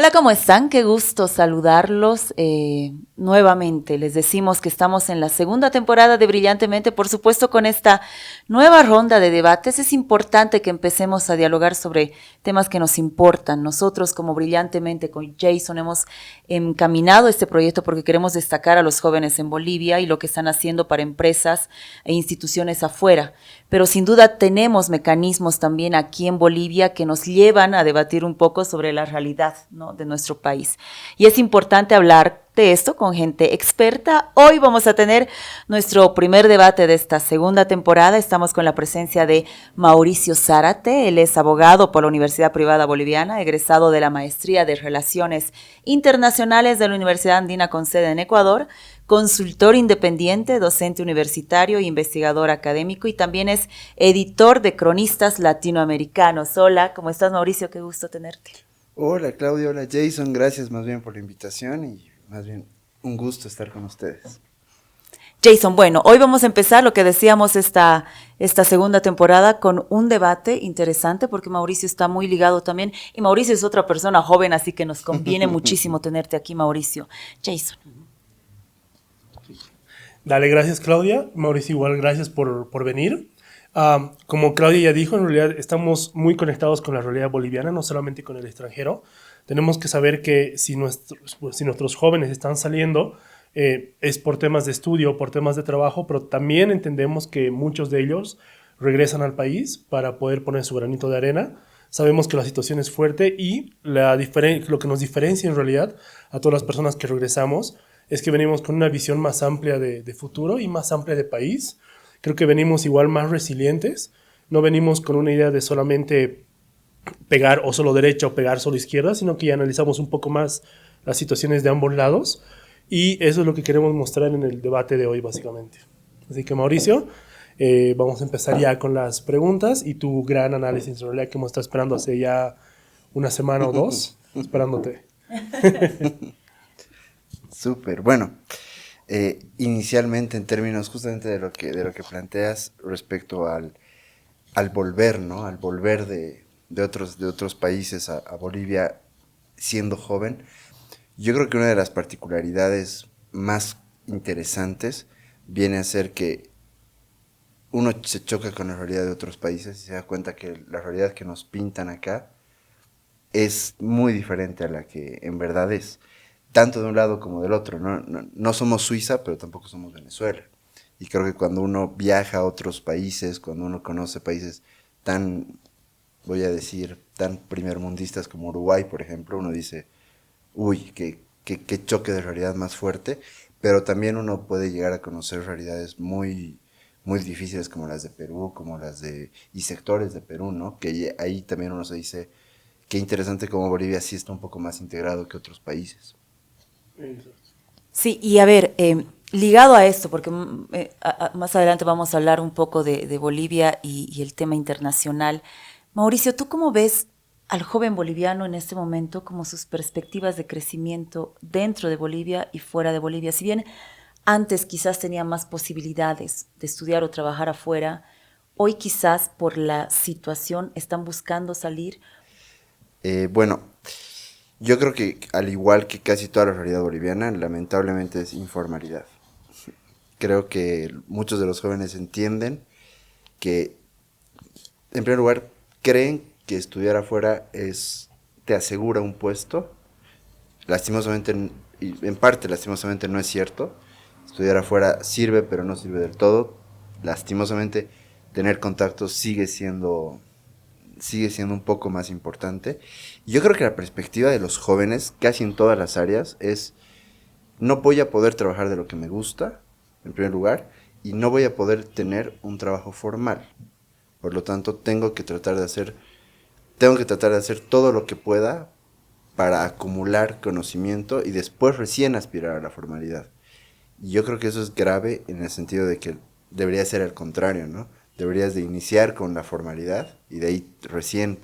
Hola, ¿cómo están? Qué gusto saludarlos nuevamente. Les decimos que estamos en la segunda temporada de Brillantemente, por supuesto, con esta nueva ronda de debates. Es importante que empecemos a dialogar sobre temas que nos importan. Nosotros, como Brillantemente, con Jason, hemos encaminado este proyecto porque queremos destacar a los jóvenes en Bolivia y lo que están haciendo para empresas e instituciones afuera. Pero sin duda tenemos mecanismos también aquí en Bolivia que nos llevan a debatir un poco sobre la realidad, ¿no?, de nuestro país. Y es importante hablar de esto con gente experta. Hoy vamos a tener nuestro primer debate de esta segunda temporada. Estamos con la presencia de Mauricio Zárate. Él es abogado por la Universidad Privada Boliviana, egresado de la Maestría de Relaciones Internacionales de la Universidad Andina con sede en Ecuador, consultor independiente, docente universitario e investigador académico, y también es editor de Cronistas Latinoamericanos. Hola, ¿cómo estás, Mauricio? Qué gusto tenerte. Hola Claudia, hola Jason, gracias más bien por la invitación y más bien un gusto estar con ustedes. Jason, bueno, hoy vamos a empezar lo que decíamos esta segunda temporada con un debate interesante porque Mauricio está muy ligado también y Mauricio es otra persona joven, así que nos conviene muchísimo tenerte aquí, Mauricio. Jason. Dale, gracias Claudia. Mauricio, igual gracias por venir. Como Claudia ya dijo, en realidad estamos muy conectados con la realidad boliviana, no solamente con el extranjero. Tenemos que saber que si nuestros jóvenes están saliendo, es por temas de estudio, por temas de trabajo, pero también entendemos que muchos de ellos regresan al país para poder poner su granito de arena. Sabemos que la situación es fuerte y lo que nos diferencia en realidad a todas las personas que regresamos es que venimos con una visión más amplia de futuro y más amplia de país. Creo que venimos igual más resilientes, no venimos con una idea de solamente pegar o solo derecha o pegar solo izquierda, sino que ya analizamos un poco más las situaciones de ambos lados y eso es lo que queremos mostrar en el debate de hoy básicamente. Así que Mauricio, vamos a empezar ya con las preguntas y tu gran análisis en realidad que hemos estado esperando hace ya una semana o dos, esperándote. Súper, bueno, inicialmente en términos justamente de lo que planteas respecto al volver, ¿no? Al volver de otros países a Bolivia siendo joven, yo creo que una de las particularidades más interesantes viene a ser que uno se choca con la realidad de otros países y se da cuenta que la realidad que nos pintan acá es muy diferente a la que en verdad es, tanto de un lado como del otro. No somos Suiza, pero tampoco somos Venezuela. Y creo que cuando uno viaja a otros países, cuando uno conoce países tan, voy a decir, tan primermundistas como Uruguay, por ejemplo, uno dice, uy, qué choque de realidad más fuerte, pero también uno puede llegar a conocer realidades muy difíciles como las de Perú, y sectores de Perú, ¿no? Que ahí también uno se dice, qué interesante como Bolivia sí está un poco más integrado que otros países. Sí, y a ver, ligado a esto, porque más adelante vamos a hablar un poco de Bolivia y el tema internacional. Mauricio, ¿tú cómo ves al joven boliviano en este momento, como sus perspectivas de crecimiento dentro de Bolivia y fuera de Bolivia? Si bien antes quizás tenía más posibilidades de estudiar o trabajar afuera, hoy quizás por la situación están buscando salir. Bueno, yo creo que al igual que casi toda la realidad boliviana, lamentablemente es informalidad. Creo que muchos de los jóvenes entienden que, en primer lugar, creen que estudiar afuera te asegura un puesto. Lastimosamente, y en parte lastimosamente no es cierto. Estudiar afuera sirve, pero no sirve del todo. Lastimosamente, tener contactos sigue siendo un poco más importante. Y yo creo que la perspectiva de los jóvenes, casi en todas las áreas, es no voy a poder trabajar de lo que me gusta, en primer lugar, y no voy a poder tener un trabajo formal. Por lo tanto, tengo que tratar de hacer todo lo que pueda para acumular conocimiento y después recién aspirar a la formalidad. Y yo creo que eso es grave en el sentido de que debería ser al contrario, ¿no? Deberías de iniciar con la formalidad y de ahí recién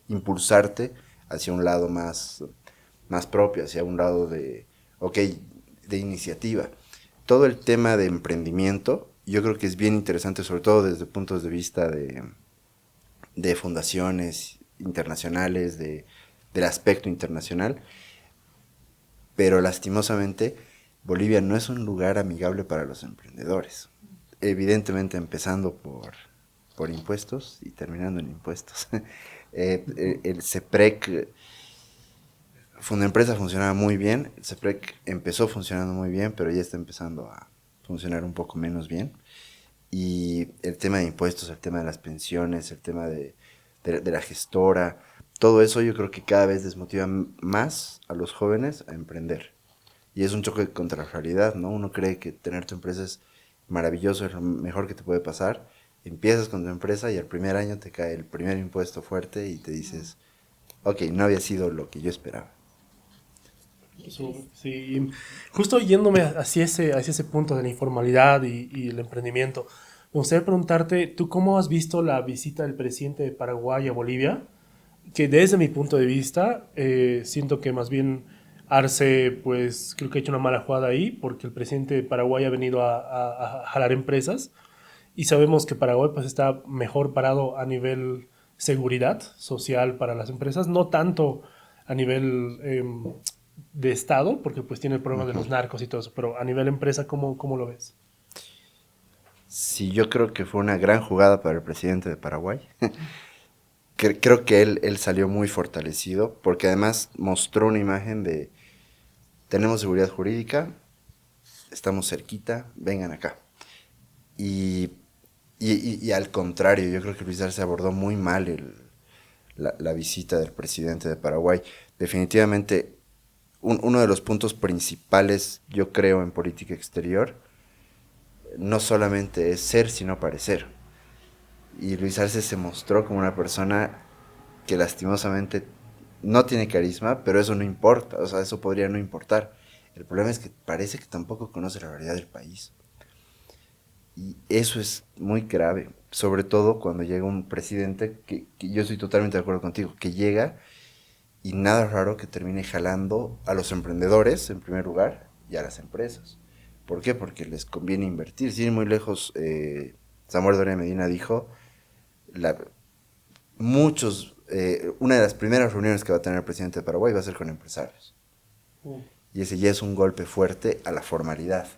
impulsarte hacia un lado más propio, hacia un lado de iniciativa. Todo el tema de emprendimiento, yo creo que es bien interesante, sobre todo desde puntos de vista de fundaciones internacionales, del aspecto internacional, pero lastimosamente Bolivia no es un lugar amigable para los emprendedores. Evidentemente empezando por impuestos y terminando en impuestos. El CEPREC, Fundempresa funcionaba muy bien, el CEPREC empezó funcionando muy bien, pero ya está empezando a funcionar un poco menos bien. Y el tema de impuestos, el tema de las pensiones, el tema de la gestora, todo eso yo creo que cada vez desmotiva más a los jóvenes a emprender. Y es un choque contra la realidad, ¿no? Uno cree que tener tu empresa es maravilloso, es lo mejor que te puede pasar. Empiezas con tu empresa y al primer año te cae el primer impuesto fuerte y te dices, ok, no había sido lo que yo esperaba. Sí, justo yéndome hacia ese punto de la informalidad y el emprendimiento, me gustaría preguntarte, ¿tú cómo has visto la visita del presidente de Paraguay a Bolivia? Que desde mi punto de vista, siento que más bien Arce, pues creo que ha hecho una mala jugada ahí, porque el presidente de Paraguay ha venido a jalar empresas y sabemos que Paraguay pues está mejor parado a nivel seguridad social para las empresas, no tanto a nivel de Estado, porque pues tiene el problema de los narcos y todo eso, pero a nivel empresa, ¿cómo lo ves? Sí, yo creo que fue una gran jugada para el presidente de Paraguay. Creo que él salió muy fortalecido, porque además mostró una imagen de, tenemos seguridad jurídica, estamos cerquita, vengan acá. Y, y al contrario, yo creo que Luis Arce abordó muy mal la visita del presidente de Paraguay. Definitivamente, uno de los puntos principales, yo creo, en política exterior, no solamente es ser, sino parecer. Y Luis Arce se mostró como una persona que lastimosamente no tiene carisma, pero eso no importa, o sea, eso podría no importar. El problema es que parece que tampoco conoce la realidad del país. Y eso es muy grave, sobre todo cuando llega un presidente, que yo estoy totalmente de acuerdo contigo, que llega y nada raro que termine jalando a los emprendedores, en primer lugar, y a las empresas. ¿Por qué? Porque les conviene invertir. Sin ir muy lejos, Samuel Doria Medina dijo, la, una de las primeras reuniones que va a tener el presidente de Paraguay va a ser con empresarios. Y ese ya es un golpe fuerte a la formalidad.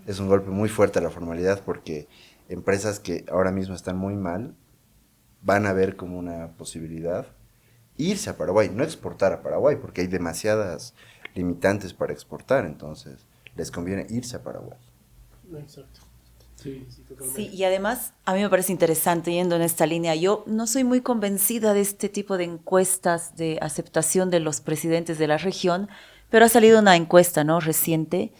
Es un golpe muy fuerte a la formalidad porque empresas que ahora mismo están muy mal van a ver como una posibilidad irse a Paraguay, no exportar a Paraguay, porque hay demasiadas limitantes para exportar, entonces les conviene irse a Paraguay. Exacto. Sí, totalmente. Sí, y además a mí me parece interesante yendo en esta línea. Yo no soy muy convencida de este tipo de encuestas de aceptación de los presidentes de la región, pero ha salido una encuesta, ¿no?, reciente,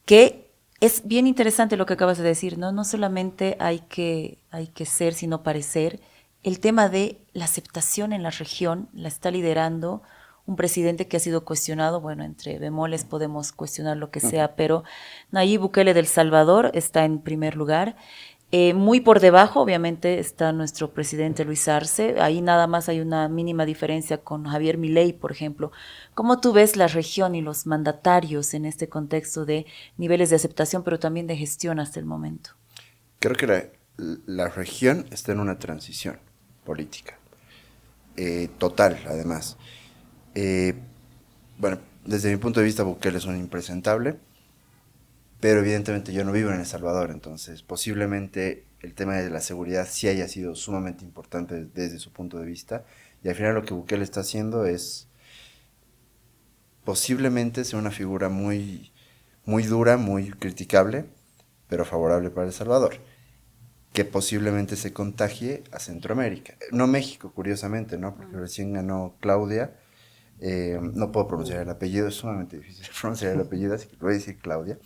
que es bien interesante lo que acabas de decir, ¿no? No solamente hay que ser, sino parecer. El tema de la aceptación en la región la está liderando un presidente que ha sido cuestionado, bueno, entre bemoles podemos cuestionar lo que sea, pero Nayib Bukele del Salvador está en primer lugar. Muy por debajo, obviamente, está nuestro presidente Luis Arce. Ahí nada más hay una mínima diferencia con Javier Milei, por ejemplo. ¿Cómo tú ves la región y los mandatarios en este contexto de niveles de aceptación, pero también de gestión hasta el momento? Creo que la región está en una transición política, total, además. Bueno, desde mi punto de vista, Bukele es un impresentable, pero evidentemente yo no vivo en El Salvador, entonces posiblemente el tema de la seguridad sí haya sido sumamente importante desde su punto de vista, y al final lo que Bukele está haciendo es posiblemente ser una figura muy, muy dura, muy criticable, pero favorable para El Salvador, que posiblemente se contagie a Centroamérica. No México, curiosamente, ¿no? Porque recién ganó Claudia. No puedo pronunciar el apellido, es sumamente difícil pronunciar el apellido, así que voy a decir Claudia.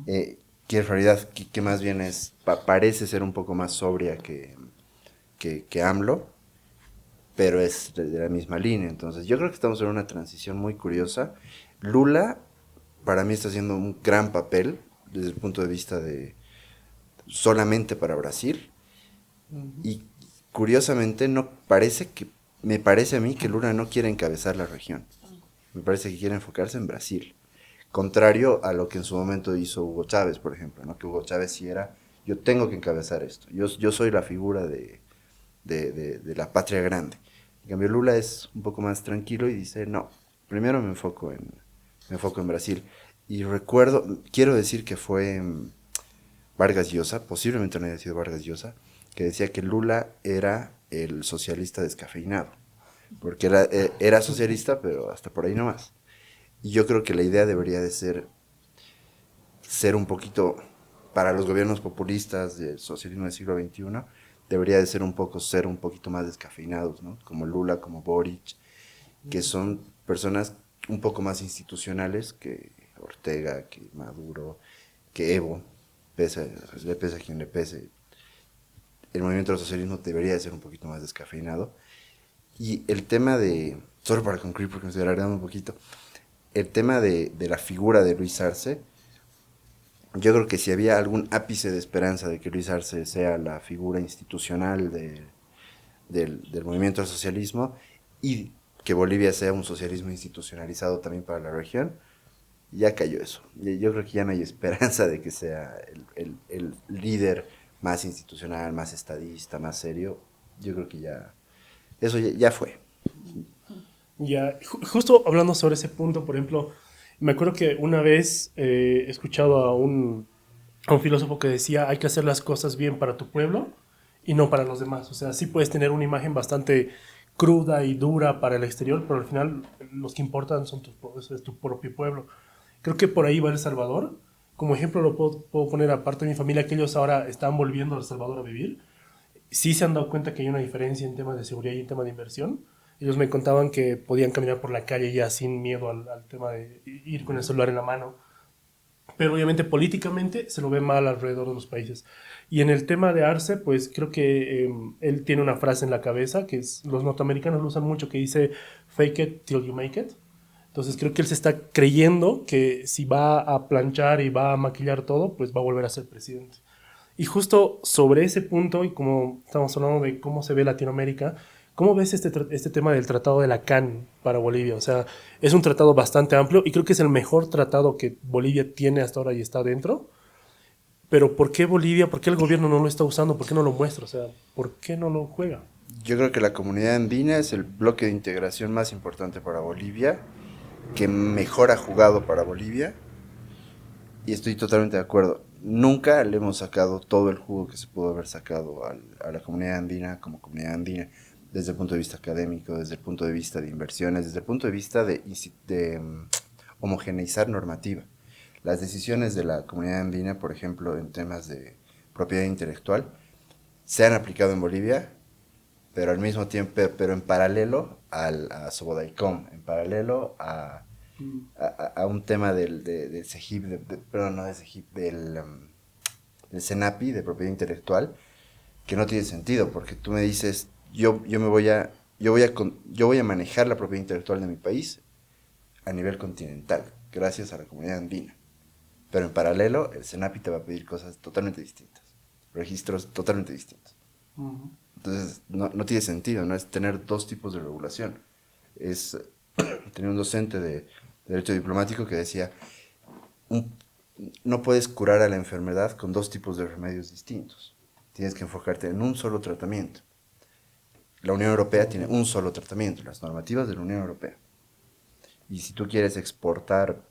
Que en realidad, que más bien parece ser un poco más sobria que AMLO, pero es de la misma línea. Entonces, yo creo que estamos en una transición muy curiosa. Lula, para mí, está haciendo un gran papel desde el punto de vista de solamente para Brasil. Y curiosamente me parece a mí que Lula no quiere encabezar la región. Me parece que quiere enfocarse en Brasil. Contrario a lo que en su momento hizo Hugo Chávez, por ejemplo, ¿no? Que Hugo Chávez sí era, yo tengo que encabezar esto. Yo soy la figura de la patria grande. En cambio, Lula es un poco más tranquilo y dice, no, primero me enfoco en Brasil. Y quiero decir que fue Vargas Llosa, posiblemente no haya sido Vargas Llosa, que decía que Lula era el socialista descafeinado, porque era socialista, pero hasta por ahí nomás. Y yo creo que la idea debería de ser un poquito, para los gobiernos populistas del socialismo del siglo XXI, debería de ser un poquito más descafeinados, ¿no? Como Lula, como Boric, que son personas un poco más institucionales que Ortega, que Maduro, que Evo, le pese a quien le pese. El movimiento del socialismo debería de ser un poquito más descafeinado. Y el tema solo para concluir porque me estoy alargando un poquito, el tema de la figura de Luis Arce, yo creo que si había algún ápice de esperanza de que Luis Arce sea la figura institucional del movimiento del socialismo y que Bolivia sea un socialismo institucionalizado también para la región, ya cayó eso. Yo creo que ya no hay esperanza de que sea el líder más institucional, más estadista, más serio. Yo creo que eso ya fue. Ya, justo hablando sobre ese punto, por ejemplo, me acuerdo que una vez he escuchado a un filósofo que decía, hay que hacer las cosas bien para tu pueblo y no para los demás. O sea, sí puedes tener una imagen bastante cruda y dura para el exterior, pero al final los que importan son es tu propio pueblo. Creo que por ahí va El Salvador. Como ejemplo lo puedo poner aparte de mi familia, que ellos ahora están volviendo a El Salvador a vivir. Sí se han dado cuenta que hay una diferencia en temas de seguridad y en temas de inversión. Ellos me contaban que podían caminar por la calle ya sin miedo al tema de ir con el celular en la mano. Pero obviamente políticamente se lo ve mal alrededor de los países. Y en el tema de Arce, pues creo que él tiene una frase en la cabeza que los norteamericanos lo usan mucho, que dice fake it till you make it. Entonces creo que él se está creyendo que si va a planchar y va a maquillar todo, pues va a volver a ser presidente. Y justo sobre ese punto, y como estamos hablando de cómo se ve Latinoamérica, ¿cómo ves este tema del Tratado de la CAN para Bolivia? O sea, es un tratado bastante amplio y creo que es el mejor tratado que Bolivia tiene hasta ahora y está dentro. Pero ¿por qué Bolivia, por qué el gobierno no lo está usando? ¿Por qué no lo muestra? O sea, ¿por qué no lo juega? Yo creo que la comunidad andina es el bloque de integración más importante para Bolivia, que mejor ha jugado para Bolivia, y estoy totalmente de acuerdo. Nunca le hemos sacado todo el jugo que se pudo haber sacado a la comunidad andina como comunidad andina, desde el punto de vista académico, desde el punto de vista de inversiones, desde el punto de vista de homogeneizar normativa. Las decisiones de la comunidad andina, por ejemplo, en temas de propiedad intelectual, se han aplicado en Bolivia, pero al mismo tiempo, pero en paralelo a Sobodaicom, en paralelo a un tema del CEGIP, perdón, no del CEGIP, del CENAPI, de propiedad intelectual, que no tiene sentido, porque tú me dices, yo voy a manejar la propiedad intelectual de mi país a nivel continental, gracias a la comunidad andina. Pero en paralelo, el CENAPI te va a pedir cosas totalmente distintas, registros totalmente distintos. Uh-huh. Entonces, no tiene sentido, no es tener dos tipos de regulación. Tenía un docente de Derecho Diplomático que decía, no puedes curar a la enfermedad con dos tipos de remedios distintos. Tienes que enfocarte en un solo tratamiento. La Unión Europea tiene un solo tratamiento, las normativas de la Unión Europea. Y si tú quieres exportar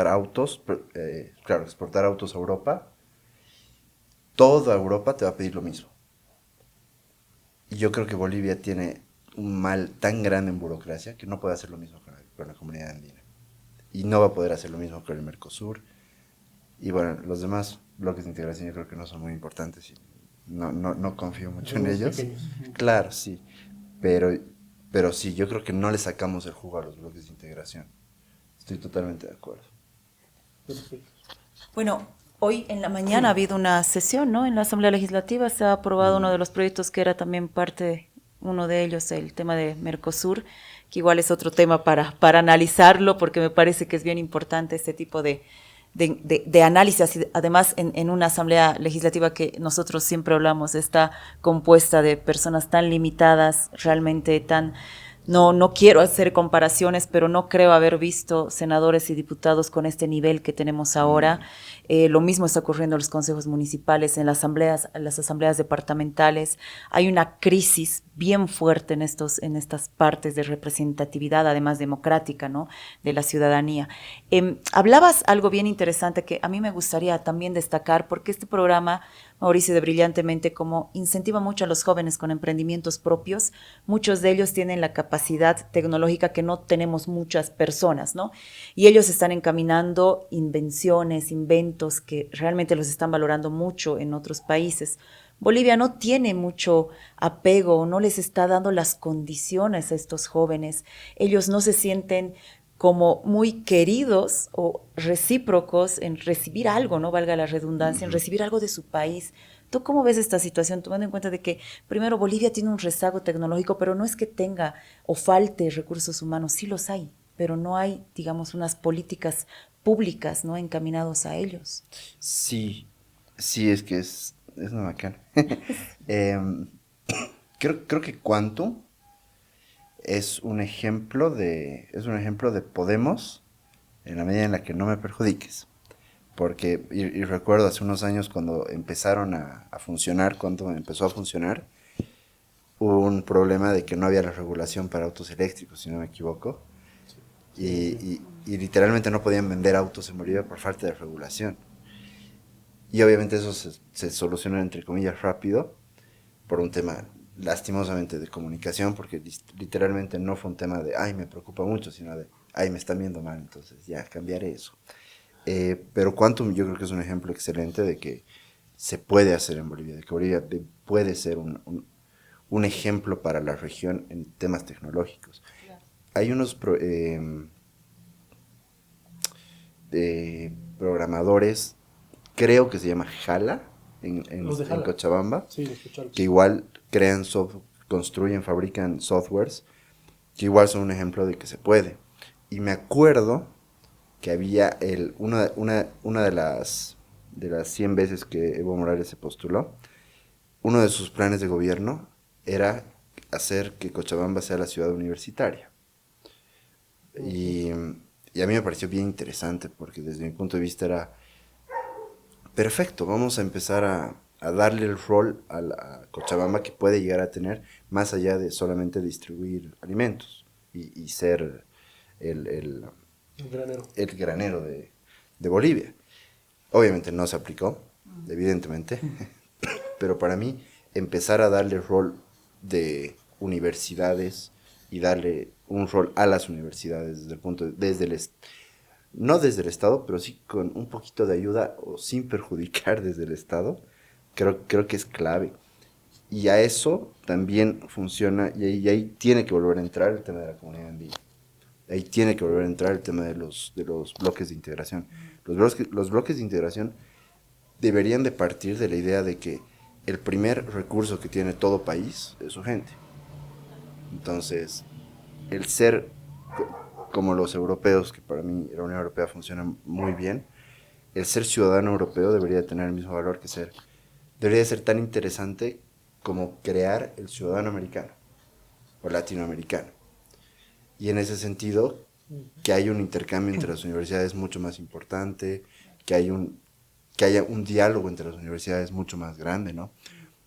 autos, exportar autos a Europa, toda Europa te va a pedir lo mismo. Y yo creo que Bolivia tiene un mal tan grande en burocracia que no puede hacer lo mismo con la comunidad andina. Y no va a poder hacer lo mismo con el Mercosur. Y bueno, los demás bloques de integración yo creo que no son muy importantes y no confío mucho en ellos. Pequeños. Claro, sí. Pero sí, yo creo que no le sacamos el jugo a los bloques de integración. Estoy totalmente de acuerdo. Perfecto. Bueno, hoy en la mañana ha habido una sesión, ¿no? En la Asamblea Legislativa se ha aprobado uno de los proyectos que era también parte, uno de ellos, el tema de Mercosur, que igual es otro tema para analizarlo, porque me parece que es bien importante este tipo de análisis. Además, en una Asamblea Legislativa que nosotros siempre hablamos, está compuesta de personas tan limitadas, realmente tan no quiero hacer comparaciones, pero no creo haber visto senadores y diputados con este nivel que tenemos ahora. Lo mismo está ocurriendo en los consejos municipales, en las asambleas departamentales. Hay una crisis bien fuerte en estas partes de representatividad, además democrática, ¿no?, de la ciudadanía. Hablabas algo bien interesante que a mí me gustaría también destacar, porque este programa, Mauricio de Brillantemente, como incentiva mucho a los jóvenes con emprendimientos propios, muchos de ellos tienen la capacidad tecnológica que no tenemos muchas personas, ¿no? Y ellos están encaminando invenciones, inventos que realmente los están valorando mucho en otros países. Bolivia no tiene mucho apego, no les está dando las condiciones a estos jóvenes. Ellos no se sienten como muy queridos o recíprocos en recibir algo, no valga la redundancia, en recibir algo de su país. ¿Tú cómo ves esta situación, tomando en cuenta de que, primero, Bolivia tiene un rezago tecnológico, pero no es que tenga o falte recursos humanos, sí los hay, pero no hay, digamos, unas políticas públicas, ¿no?, encaminados a ellos? Sí, sí, es que es una bacana. Creo que Quantum es un ejemplo de Podemos en la medida en la que no me perjudiques. Porque, y recuerdo hace unos años cuando empezaron a funcionar, cuando empezó a funcionar, hubo un problema de que no había la regulación para autos eléctricos, si no me equivoco. Y literalmente no podían vender autos en Bolivia por falta de regulación. Y obviamente eso se solucionó, entre comillas, rápido, por un tema lastimosamente de comunicación, porque literalmente no fue un tema de, ay, me preocupa mucho, sino de, ay, me están viendo mal, entonces ya cambiaré eso. Pero Quantum yo creo que es un ejemplo excelente de que se puede hacer en Bolivia, de que Bolivia puede ser un ejemplo para la región en temas tecnológicos. Claro. Hay unos programadores, creo que se llama Jala, en Cochabamba, sí, que igual construyen, fabrican softwares, que igual son un ejemplo de que se puede. Y me acuerdo que había una de las 100 veces que Evo Morales se postuló, uno de sus planes de gobierno era hacer que Cochabamba sea la ciudad universitaria. Y a mí me pareció bien interesante, porque desde mi punto de vista era perfecto, vamos a empezar a darle el rol a Cochabamba que puede llegar a tener, más allá de solamente distribuir alimentos y ser el granero de Bolivia. Obviamente no se aplicó, evidentemente, pero para mí empezar a darle rol de universidades y darle un rol a las universidades no desde el Estado, pero sí con un poquito de ayuda o sin perjudicar desde el Estado, creo que es clave. Y a eso también funciona, y ahí tiene que volver a entrar el tema de la comunidad andina. Ahí tiene que volver a entrar el tema de los bloques de integración. Los bloques de integración deberían de partir de la idea de que el primer recurso que tiene todo país es su gente. Entonces, el ser como los europeos, que para mí la Unión Europea funciona muy bien, el ser ciudadano europeo debería tener el mismo valor debería ser tan interesante como crear el ciudadano americano o latinoamericano. Y en ese sentido, que haya un intercambio entre las universidades mucho más importante, que haya un diálogo entre las universidades mucho más grande, ¿no?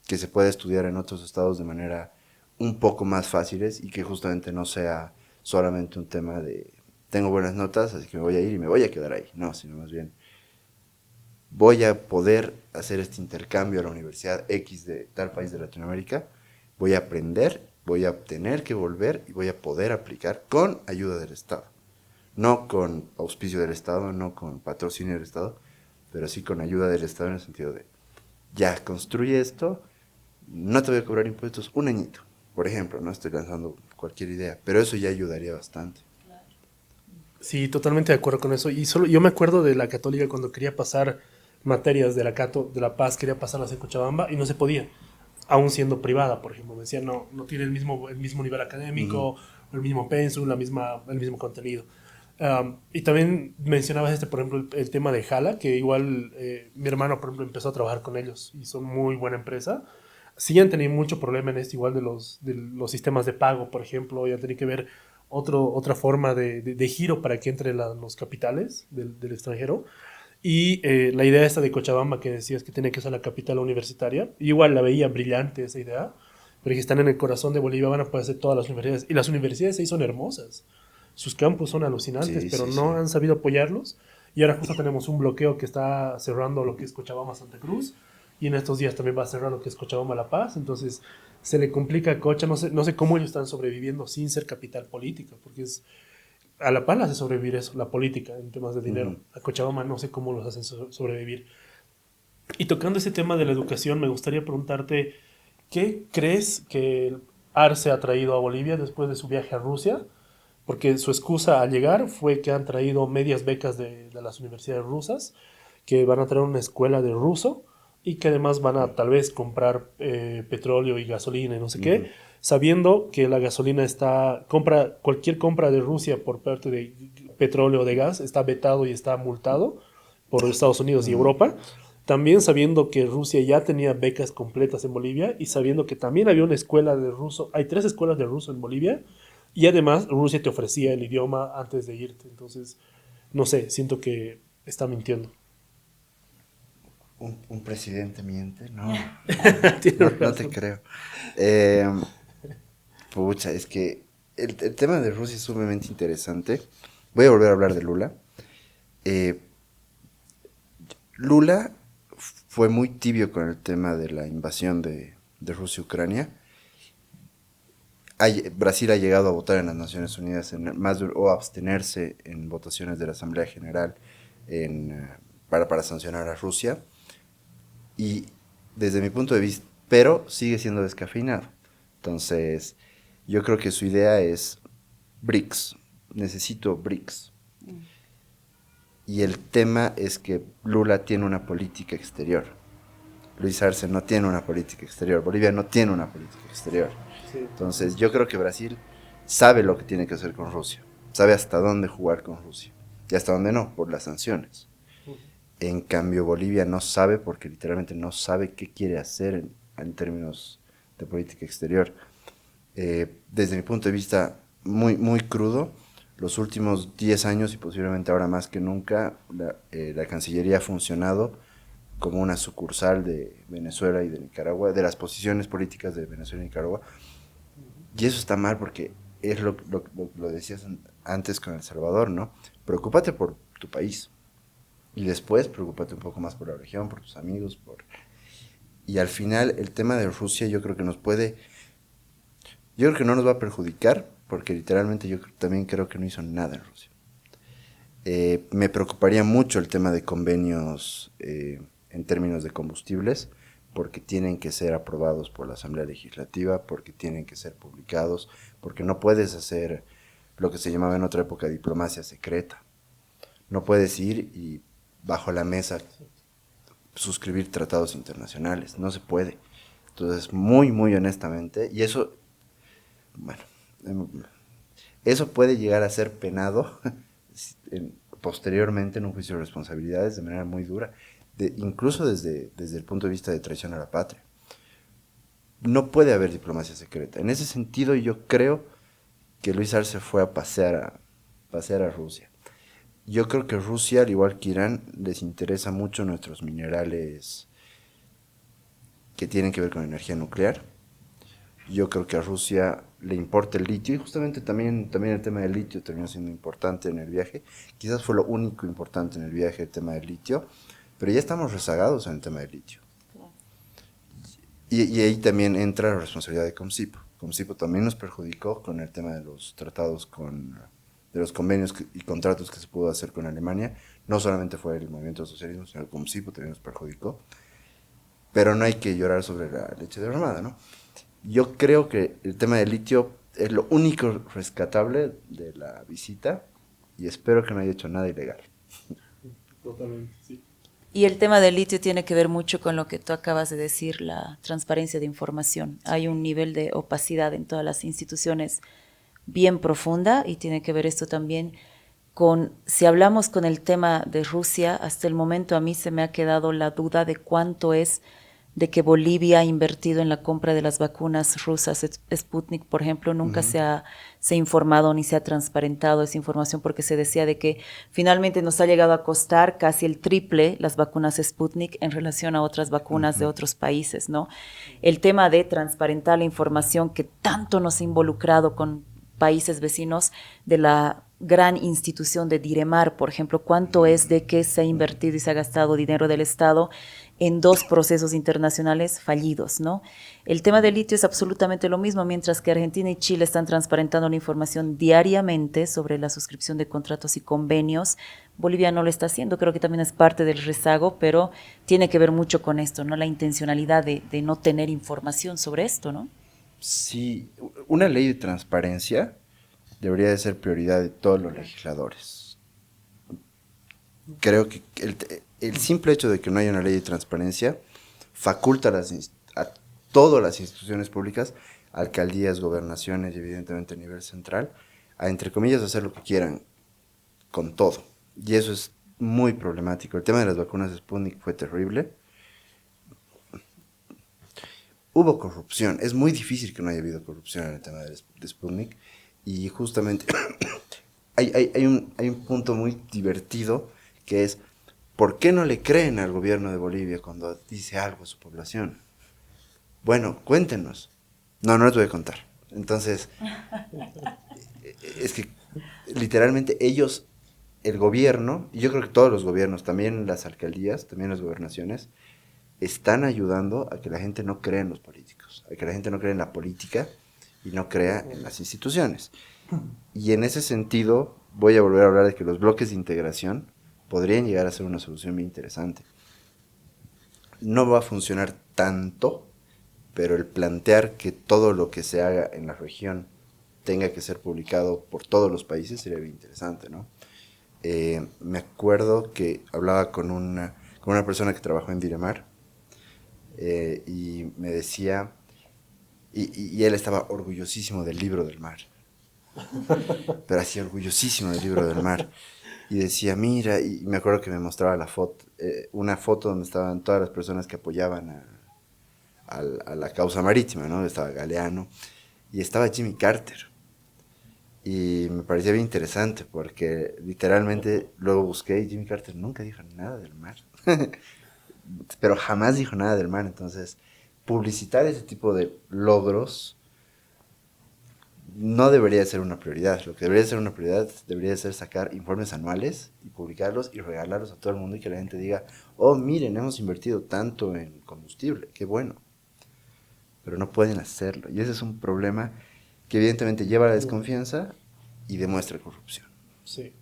Que se pueda estudiar en otros estados de manera un poco más fáciles y que justamente no sea solamente un tema de tengo buenas notas, así que me voy a ir y me voy a quedar ahí. No, sino más bien voy a poder hacer este intercambio a la universidad X de tal país de Latinoamérica, voy a aprender, voy a tener que volver y voy a poder aplicar con ayuda del Estado. No con auspicio del Estado, no con patrocinio del Estado, pero sí con ayuda del Estado en el sentido de, ya, construye esto, no te voy a cobrar impuestos un añito, por ejemplo, no estoy lanzando cualquier idea, pero eso ya ayudaría bastante. Sí, totalmente de acuerdo con eso. Y yo me acuerdo de la Católica cuando quería pasar materias de la Cato, de La Paz, quería pasarlas en Cochabamba y no se podía, aún siendo privada, por ejemplo. Me decían, no tiene el mismo nivel académico, el mismo pensum, el mismo contenido. Y también mencionabas por ejemplo, el tema de Jala, que igual mi hermano, por ejemplo, empezó a trabajar con ellos y son muy buena empresa. sí han tenido mucho problema en esto, igual de los sistemas de pago, por ejemplo, ya tiene que ver otra forma de giro para que entre los capitales del extranjero. Y la idea esta de Cochabamba que decías que tiene que ser la capital universitaria, igual la veía brillante esa idea, pero que están en el corazón de Bolivia, van a poder hacer todas las universidades. Y las universidades ahí son hermosas, sus campus son alucinantes, Sí, pero sí, no sí. han sabido apoyarlos. Y ahora justo tenemos un bloqueo que está cerrando lo que es Cochabamba Santa Cruz, y en estos días también va a cerrar lo que es Cochabamba La Paz, entonces se le complica a Cocha, no sé cómo ellos están sobreviviendo sin ser capital política, porque a La Paz le hace sobrevivir eso, la política en temas de dinero. A Cochabamba no sé cómo los hacen sobrevivir. Y tocando ese tema de la educación, me gustaría preguntarte, ¿qué crees que Arce ha traído a Bolivia después de su viaje a Rusia? Porque su excusa al llegar fue que han traído medias becas de las universidades rusas, que van a traer una escuela de ruso y que además van a tal vez comprar petróleo y gasolina y no sé qué, sabiendo que la gasolina cualquier compra de Rusia por parte de petróleo o de gas está vetado y está multado por Estados Unidos y Europa. También sabiendo que Rusia ya tenía becas completas en Bolivia y sabiendo que también había una escuela de ruso, hay 3 escuelas de ruso en Bolivia y además Rusia te ofrecía el idioma antes de irte. Entonces, no sé, siento que está mintiendo. Un presidente miente, no, Tiene no te razón. creo. Pucha, es que el tema de Rusia es sumamente interesante. Voy a volver a hablar de Lula. Eh, Lula fue muy tibio con el tema de la invasión de Rusia a Ucrania. Brasil ha llegado a votar en las Naciones Unidas o a abstenerse en votaciones de la Asamblea General para sancionar a Rusia. Y desde mi punto de vista, pero sigue siendo descafeinado. Entonces, yo creo que su idea es BRICS. Necesito BRICS. Y el tema es que Lula tiene una política exterior. Luis Arce no tiene una política exterior. Bolivia no tiene una política exterior. Sí. Entonces, yo creo que Brasil sabe lo que tiene que hacer con Rusia. Sabe hasta dónde jugar con Rusia. Y hasta dónde no, por las sanciones. En cambio, Bolivia no sabe porque literalmente no sabe qué quiere hacer en términos de política exterior. Desde mi punto de vista, muy, muy crudo, los últimos 10 años y posiblemente ahora más que nunca, la Cancillería ha funcionado como una sucursal de Venezuela y de Nicaragua, de las posiciones políticas de Venezuela y Nicaragua. Y eso está mal porque es lo decías antes con El Salvador, ¿no? Preocúpate por tu país. Y después preocúpate un poco más por la región, por tus amigos, Y al final el tema de Rusia yo creo que yo creo que no nos va a perjudicar, porque literalmente yo también creo que no hizo nada en Rusia. Me preocuparía mucho el tema de convenios en términos de combustibles, porque tienen que ser aprobados por la Asamblea Legislativa, porque tienen que ser publicados, porque no puedes hacer lo que se llamaba en otra época diplomacia secreta. No puedes ir y bajo la mesa suscribir tratados internacionales, no se puede. Entonces, muy, muy honestamente, y eso, bueno, eso puede llegar a ser penado posteriormente en un juicio de responsabilidades de manera muy dura, incluso desde el punto de vista de traición a la patria. No puede haber diplomacia secreta. En ese sentido, yo creo que Luis Arce fue a pasear a Rusia. Yo creo que Rusia, al igual que Irán, les interesa mucho nuestros minerales que tienen que ver con energía nuclear. Yo creo que a Rusia le importa el litio y justamente también el tema del litio terminó siendo importante en el viaje. Quizás fue lo único importante en el viaje el tema del litio, pero ya estamos rezagados en el tema del litio. Y ahí también entra la responsabilidad de Comsipo. Comsipo también nos perjudicó con el tema de los tratados de los convenios y contratos que se pudo hacer con Alemania. No solamente fue el movimiento socialismo, sino el Comsipo también nos perjudicó. Pero no hay que llorar sobre la leche derramada, ¿no? Yo creo que el tema del litio es lo único rescatable de la visita y espero que no haya hecho nada ilegal. Totalmente, sí. Y el tema del litio tiene que ver mucho con lo que tú acabas de decir, la transparencia de información. Hay un nivel de opacidad en todas las instituciones bien profunda y tiene que ver esto también con, si hablamos con el tema de Rusia, hasta el momento a mí se me ha quedado la duda de cuánto es de que Bolivia ha invertido en la compra de las vacunas rusas Sputnik, por ejemplo, nunca se ha informado ni se ha transparentado esa información porque se decía de que finalmente nos ha llegado a costar casi el triple las vacunas Sputnik en relación a otras vacunas de otros países, ¿no? El tema de transparentar la información que tanto nos ha involucrado con países vecinos de la gran institución de Diremar, por ejemplo, cuánto es de que se ha invertido y se ha gastado dinero del Estado en 2 procesos internacionales fallidos, ¿no? El tema del litio es absolutamente lo mismo, mientras que Argentina y Chile están transparentando la información diariamente sobre la suscripción de contratos y convenios. Bolivia no lo está haciendo, creo que también es parte del rezago, pero tiene que ver mucho con esto, ¿no? La intencionalidad de no tener información sobre esto, ¿no? Sí, una ley de transparencia debería de ser prioridad de todos los legisladores. Creo que el simple hecho de que no haya una ley de transparencia faculta a todas las instituciones públicas, alcaldías, gobernaciones y evidentemente a nivel central, a entre comillas hacer lo que quieran con todo. Y eso es muy problemático. El tema de las vacunas Sputnik fue terrible. Hubo corrupción. Es muy difícil que no haya habido corrupción en el tema de Sputnik. Y justamente hay un punto muy divertido que es, ¿por qué no le creen al gobierno de Bolivia cuando dice algo a su población? Bueno, cuéntenos. No les voy a contar. Entonces, es que literalmente ellos, el gobierno, y yo creo que todos los gobiernos, también las alcaldías, también las gobernaciones, están ayudando a que la gente no crea en los políticos, a que la gente no crea en la política y no crea en las instituciones. Y en ese sentido, voy a volver a hablar de que los bloques de integración podrían llegar a ser una solución muy interesante. No va a funcionar tanto, pero el plantear que todo lo que se haga en la región tenga que ser publicado por todos los países sería bien interesante, ¿no? Me acuerdo que hablaba con una persona que trabajó en Diremar y me decía, y él estaba orgullosísimo del libro del mar, pero así orgullosísimo del libro del mar. Y decía, mira, y me acuerdo que me mostraba la foto, una foto donde estaban todas las personas que apoyaban a la causa marítima, ¿no? Estaba Galeano y estaba Jimmy Carter. Y me parecía bien interesante porque literalmente luego busqué y Jimmy Carter nunca dijo nada del mar. Pero jamás dijo nada del mar. Entonces, publicitar ese tipo de logros no debería ser una prioridad. Lo que debería ser una prioridad debería ser sacar informes anuales y publicarlos y regalarlos a todo el mundo y que la gente diga, oh, miren, hemos invertido tanto en combustible, qué bueno. Pero no pueden hacerlo. Y ese es un problema que evidentemente lleva a la desconfianza y demuestra corrupción. Sí,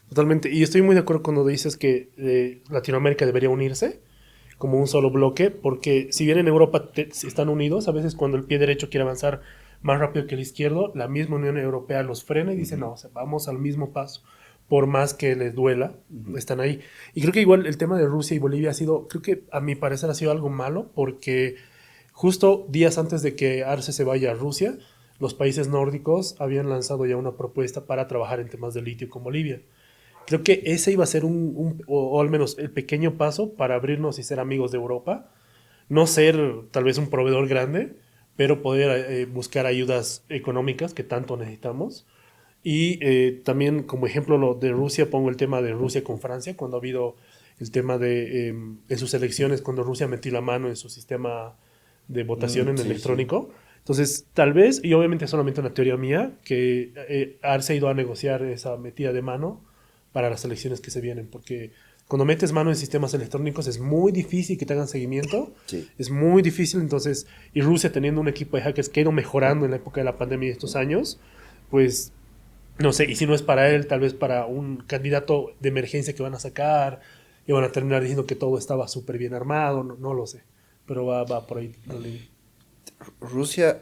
totalmente. Y estoy muy de acuerdo cuando dices que Latinoamérica debería unirse como un solo bloque, porque si bien en Europa están unidos, a veces cuando el pie derecho quiere avanzar más rápido que el izquierdo, la misma Unión Europea los frena y dice, no, o sea, vamos al mismo paso, por más que les duela, están ahí. Y creo que igual el tema de Rusia y Bolivia ha sido, creo que a mi parecer ha sido algo malo, porque justo días antes de que Arce se vaya a Rusia, los países nórdicos habían lanzado ya una propuesta para trabajar en temas de litio con Bolivia. Creo que ese iba a ser o al menos el pequeño paso para abrirnos y ser amigos de Europa. No ser tal vez un proveedor grande, pero poder buscar ayudas económicas que tanto necesitamos. Y también como ejemplo lo de Rusia, pongo el tema de Rusia con Francia, cuando ha habido el tema en sus elecciones, cuando Rusia metió la mano en su sistema de votación en electrónico. Sí. Entonces, tal vez, y obviamente solamente una teoría mía, que Arce ha ido a negociar esa metida de mano para las elecciones que se vienen, porque cuando metes mano en sistemas electrónicos es muy difícil que te hagan seguimiento, sí. Es muy difícil, entonces, y Rusia teniendo un equipo de hackers que ha ido mejorando en la época de la pandemia de estos años, pues, no sé, y si no es para él, tal vez para un candidato de emergencia que van a sacar, y van a terminar diciendo que todo estaba súper bien armado, no lo sé, pero va por ahí. Rusia,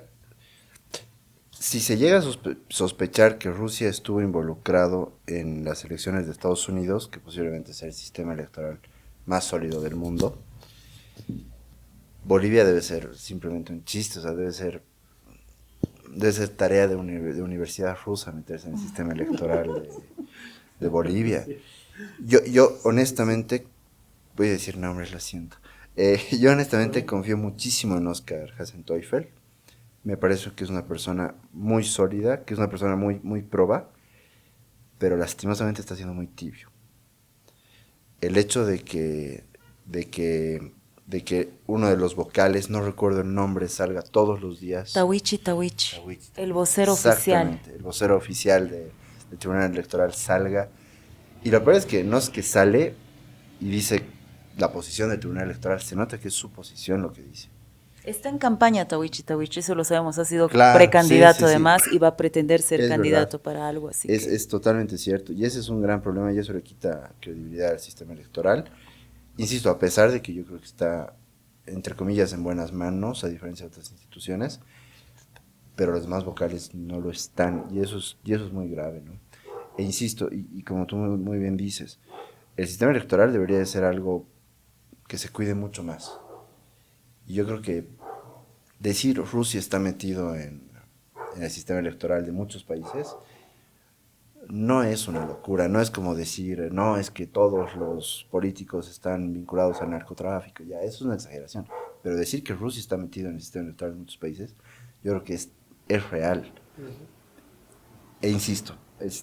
si se llega a sospechar que Rusia estuvo involucrado en las elecciones de Estados Unidos, que posiblemente sea el sistema electoral más sólido del mundo, Bolivia debe ser simplemente un chiste, o sea, debe ser tarea de universidad rusa meterse en el sistema electoral de Bolivia. Yo honestamente, voy a decir nombres, lo siento, Yo honestamente confío muchísimo en Oscar Hasenteufel. Me parece que es una persona muy sólida, que es una persona muy, muy proba, pero lastimosamente está siendo muy tibio. El hecho de que uno de los vocales, no recuerdo el nombre, salga todos los días. Tawichi, el vocero oficial. Exactamente, el vocero oficial del Tribunal Electoral salga. Y lo peor es que no es que sale y dice la posición del Tribunal Electoral, se nota que es su posición lo que dice. Está en campaña Tawichi, eso lo sabemos, ha sido Claro, precandidato sí, sí, además sí. y va a pretender ser Es candidato verdad. para algo así. Es totalmente cierto. Y ese es un gran problema y eso le quita credibilidad al sistema electoral. Insisto, a pesar de que yo creo que está, entre comillas, en buenas manos, a diferencia de otras instituciones, pero los demás vocales no lo están. Y eso es muy grave, ¿no? E insisto, y como tú muy bien dices, el sistema electoral debería de ser algo que se cuide mucho más. Y yo creo que decir Rusia está metido en el sistema electoral de muchos países no es una locura, no es como decir, no, es que todos los políticos están vinculados al narcotráfico, ya, eso es una exageración. Pero decir que Rusia está metido en el sistema electoral de muchos países, yo creo que es real. E insisto, es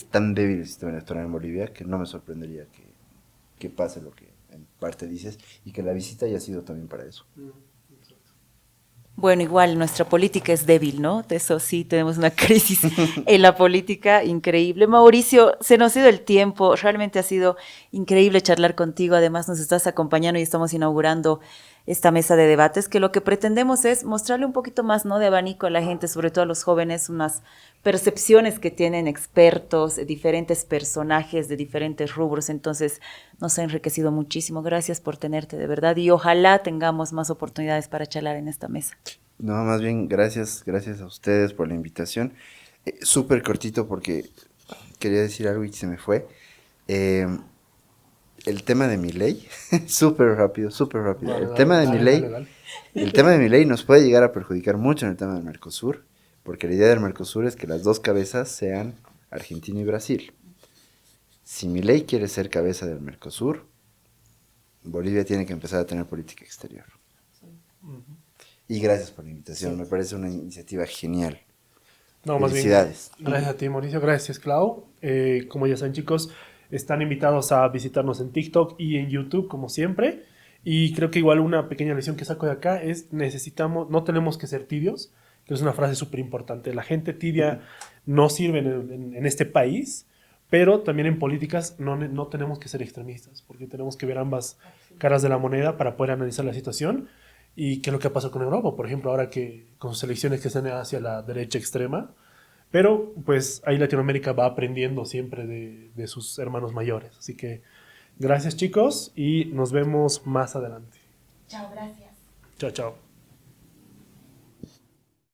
tan débil el sistema electoral en Bolivia que no me sorprendería que pase lo que en parte dices y que la visita haya sido también para eso. Bueno, igual nuestra política es débil, ¿no? De eso sí, tenemos una crisis en la política increíble. Mauricio, se nos ha ido el tiempo, realmente ha sido increíble charlar contigo, además nos estás acompañando y estamos inaugurando esta mesa de debates, que lo que pretendemos es mostrarle un poquito más, ¿no?, de abanico a la gente, sobre todo a los jóvenes, unas percepciones que tienen expertos, diferentes personajes de diferentes rubros. Entonces nos ha enriquecido muchísimo. Gracias por tenerte, de verdad, y ojalá tengamos más oportunidades para charlar en esta mesa. No, más bien, gracias a ustedes por la invitación. Súper cortito porque quería decir algo y se me fue. El tema de mi ley, súper rápido. El tema de mi ley nos puede llegar a perjudicar mucho en el tema del Mercosur, porque la idea del Mercosur es que las dos cabezas sean Argentina y Brasil. Si mi ley quiere ser cabeza del Mercosur, Bolivia tiene que empezar a tener política exterior. Y gracias por la invitación, me parece una iniciativa genial. No, más bien, Felicidades. gracias a ti, Mauricio. Gracias, Clau. Como ya saben, chicos, están invitados a visitarnos en TikTok y en YouTube, como siempre. Y creo que igual una pequeña lección que saco de acá es no tenemos que ser tibios, que es una frase súper importante. La gente tibia no sirve en este país, pero también en políticas no tenemos que ser extremistas, porque tenemos que ver ambas caras de la moneda para poder analizar la situación. Y qué es lo que ha pasado con Europa, por ejemplo, ahora que con sus elecciones que están hacia la derecha extrema. Pero pues ahí Latinoamérica va aprendiendo siempre de sus hermanos mayores. Así que gracias, chicos, y nos vemos más adelante. Chao, gracias. Chao, chao.